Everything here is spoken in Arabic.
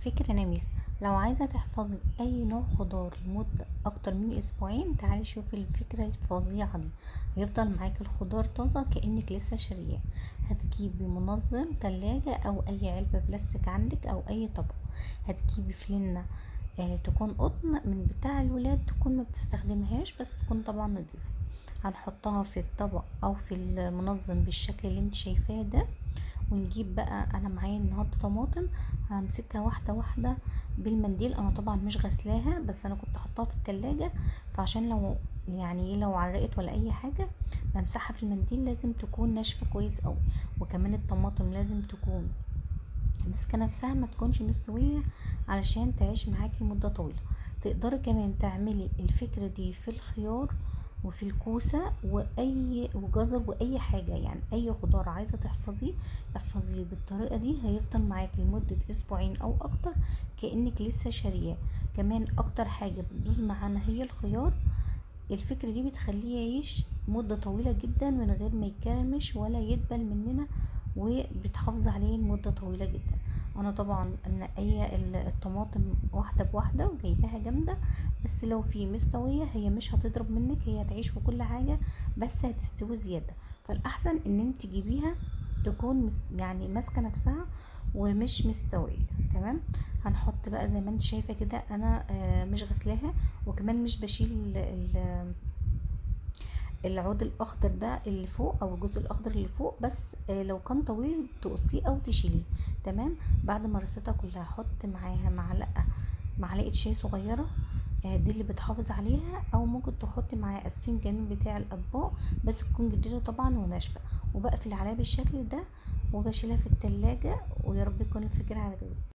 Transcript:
فكرة نميس. لو عايزة تحفظي أي نوع خضار لمدة أكتر من أسبوعين، تعالي شوفي الفكرة الفظيعة دي. هيفضل معاكي الخضار طازة كأنك لسه شارياه. هتجيبي منظم تلاجة أو أي علبة بلاستيك عندك أو أي طبق. هتجيبي فلنة تكون قطن من بتاع الولاد، تكون ما بتستخدمهاش بس تكون طبعا نضيفة. هنحطها في الطبق أو في المنظم بالشكل اللي انت شايفاه ده. ونجيب بقى، انا معايا النهارده طماطم، همسكها واحده واحده بالمنديل. انا طبعا مش غسلاها، بس انا كنت حطاها في التلاجة، فعشان لو يعني ايه لو عرقت ولا اي حاجه بمسحها في المنديل. لازم تكون ناشفه كويس قوي، وكمان الطماطم لازم تكون ماسكه نفسها، ما تكونش مستويه علشان تعيش معاكي مده طويله. تقدري كمان تعملي الفكره دي في الخيار وفي الكوسه واي وجزر واي حاجه، يعني اي خضار عايزه تحفظيه احفظيه بالطريقه دي. هيفضل معاكي لمده اسبوعين او اكتر كانك لسه شارياه. كمان اكتر حاجه بتدوس معانا هي الخيار. الفكرة دي بتخليه يعيش مدة طويلة جدا من غير ما يكرمش ولا يدبل مننا، وبتحافظ عليه لمدة طويلة جدا. انا طبعا منقية الطماطم واحدة بواحدة وجايباها جامدة، بس لو في مستوية هي مش هتضرب منك، هي هتعيش في كل حاجة بس هتستوي زيادة. فالاحسن ان انت تجيبيها تكون يعني ماسكة نفسها ومش مستوية. تمام. هنحط بقى زي ما انت شايفة كده، انا مش غسلاها، وكمان مش بشيل العود الاخضر ده اللي فوق او الجزء الاخضر اللي فوق، بس لو كان طويل تقصيه او تشيليه. تمام. بعد ما رصيتها كلها هحط معاها معلقه شاي صغيره، دي اللي بتحافظ عليها، او ممكن تحطي معاها اسفنجان بتاع الاطباق بس تكون جديده طبعا وناشفه. وبقفل عليها بالشكل ده وبشيلها في التلاجة. ويا رب يكون الفكره عجبتك.